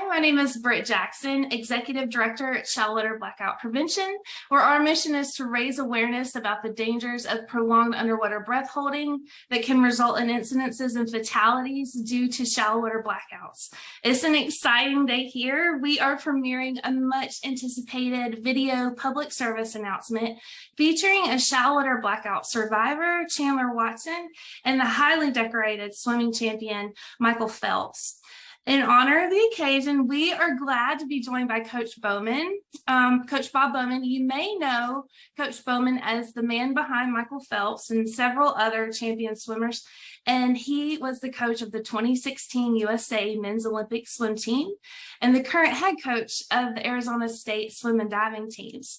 My name is Britt Jackson, Executive Director at Shallow Blackout Prevention, where our mission is to raise awareness about the dangers of prolonged underwater breath holding that can result in incidences and fatalities due to shallow water blackouts. It's an exciting day here. We are premiering a much anticipated video public service announcement featuring a shallow water blackout survivor, Chandler Watson, and the highly decorated swimming champion, Michael Phelps. In honor of the occasion, we are glad to be joined by Coach Bowman. Coach Bob Bowman, you may know Coach Bowman as the man behind Michael Phelps and several other champion swimmers, and he was the coach of the 2016 USA Men's Olympic Swim Team and the current head coach of the Arizona State Swim and Diving teams.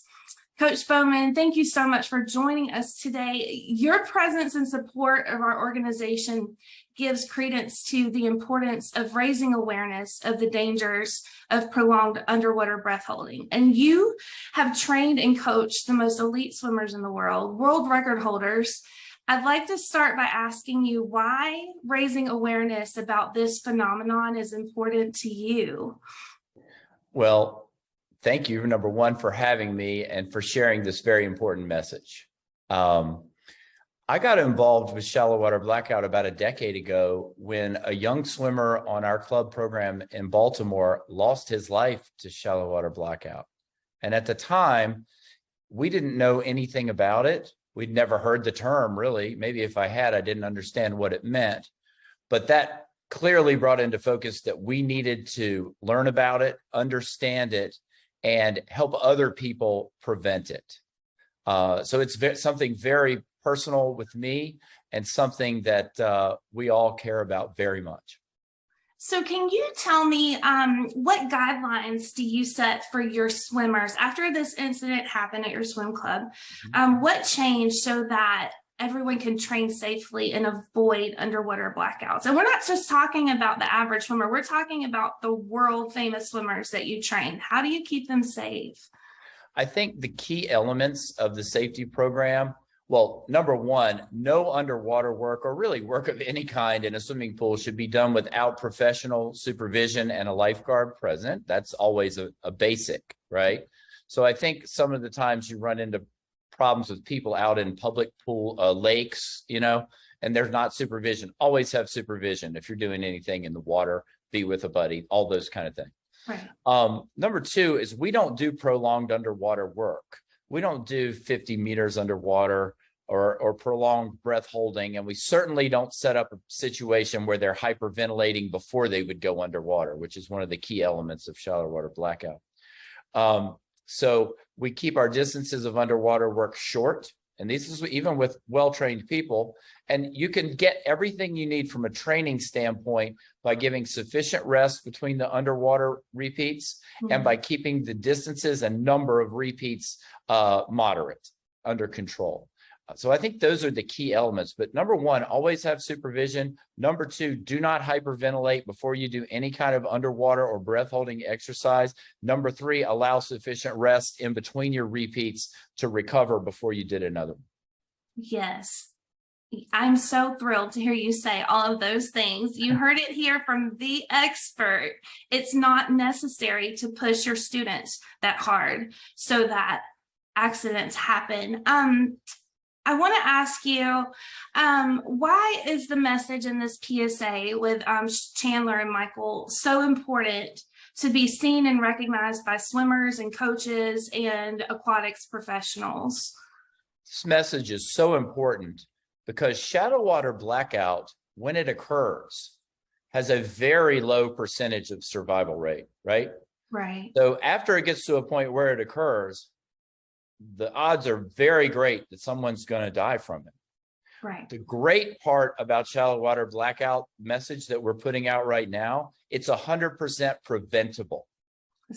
Coach Bowman, thank you so much for joining us today. Your presence and support of our organization gives credence to the importance of raising awareness of the dangers of prolonged underwater breath holding. And you have trained and coached the most elite swimmers in the world record holders. I'd like to start by asking you why raising awareness about this phenomenon is important to you. Well, thank you, number one, for having me and for sharing this very important message. I got involved with shallow water blackout about a decade ago when a young swimmer on our club program in Baltimore lost his life to shallow water blackout. And at the time, we didn't know anything about it. We'd never heard the term, really. Maybe if I had, I didn't understand what it meant. But that clearly brought into focus that we needed to learn about it, understand it, and help other people prevent it. So it's something very personal with me and something that we all care about very much. So can you tell me what guidelines do you set for your swimmers after this incident happened at your swim club? What changed so that everyone can train safely and avoid underwater blackouts? And we're not just talking about the average swimmer, we're talking about the world famous swimmers that you train. How do you keep them safe? I think the key elements of the safety program, well, number one, no underwater work or really work of any kind in a swimming pool should be done without professional supervision and a lifeguard present. That's always a basic, right? So I think some of the times you run into problems with people out in public pool, lakes, and there's not supervision. Always have supervision. If you're doing anything in the water, be with a buddy, all those kind of things. Right. Number two is we don't do prolonged underwater work. We don't do 50 meters underwater or prolonged breath holding. And we certainly don't set up a situation where they're hyperventilating before they would go underwater, which is one of the key elements of shallow water blackout. So we keep our distances of underwater work short. And this is even with well-trained people. And you can get everything you need from a training standpoint by giving sufficient rest between the underwater repeats and by keeping the distances and number of repeats moderate, under control. So I think those are the key elements. But number one, always have supervision. Number two, do not hyperventilate before you do any kind of underwater or breath holding exercise. Number three, allow sufficient rest in between your repeats to recover before you did another one. Yes. I'm so thrilled to hear you say all of those things. You heard it here from the expert. It's not necessary to push your students that hard so that accidents happen. I want to ask you, why is the message in this PSA with Chandler and Michael so important to be seen and recognized by swimmers and coaches and aquatics professionals? This message is so important because shallow water blackout, when it occurs, has a very low percentage of survival rate, right? Right. So after it gets to a point where it occurs, the odds are very great that someone's going to die from it. Right. The great part about shallow water blackout message that we're putting out right now, it's 100% preventable.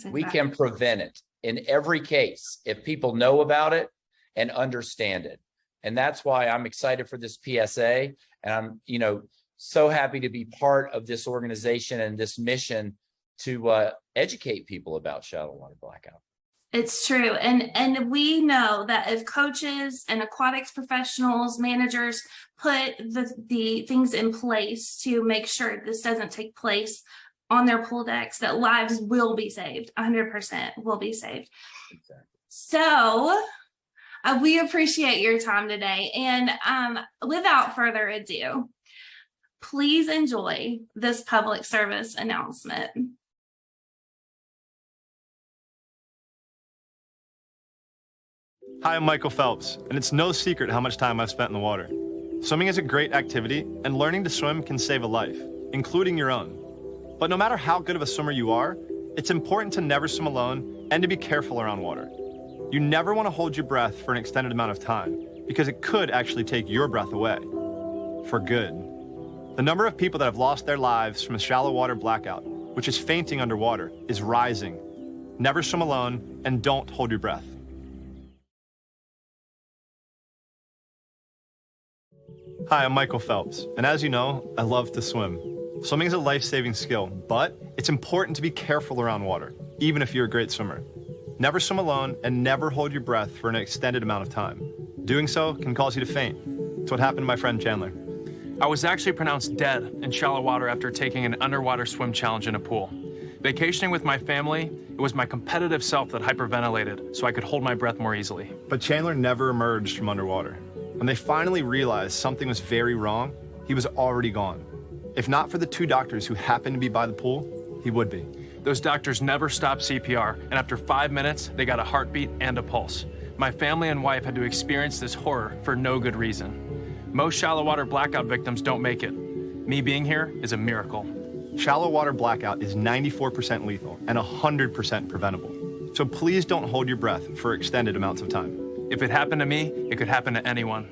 We can prevent it in every case if people know about it and understand it. And that's why I'm excited for this PSA. And I'm, so happy to be part of this organization and this mission to educate people about shallow water blackout. It's true. And we know that if coaches and aquatics professionals, managers put the things in place to make sure this doesn't take place, on their pool decks, that lives will be saved, 100% will be saved. Exactly. So we appreciate your time today. And without further ado, please enjoy this public service announcement. Hi, I'm Michael Phelps, and it's no secret how much time I've spent in the water. Swimming is a great activity, and learning to swim can save a life, including your own. But no matter how good of a swimmer you are, it's important to never swim alone and to be careful around water. You never want to hold your breath for an extended amount of time, because it could actually take your breath away. For good. The number of people that have lost their lives from a shallow water blackout, which is fainting underwater, is rising. Never swim alone, and don't hold your breath. Hi, I'm Michael Phelps, and as you know, I love to swim. Swimming is a life-saving skill, but it's important to be careful around water, even if you're a great swimmer. Never swim alone and never hold your breath for an extended amount of time. Doing so can cause you to faint. It's what happened to my friend Chandler. I was actually pronounced dead in shallow water after taking an underwater swim challenge in a pool. Vacationing with my family, it was my competitive self that hyperventilated so I could hold my breath more easily. But Chandler never emerged from underwater. When they finally realized something was very wrong, he was already gone. If not for the 2 doctors who happened to be by the pool, he would be. Those doctors never stopped CPR, and after 5 minutes, they got a heartbeat and a pulse. My family and wife had to experience this horror for no good reason. Most shallow water blackout victims don't make it. Me being here is a miracle. Shallow water blackout is 94% lethal and 100% preventable. So please don't hold your breath for extended amounts of time. If it happened to me, it could happen to anyone.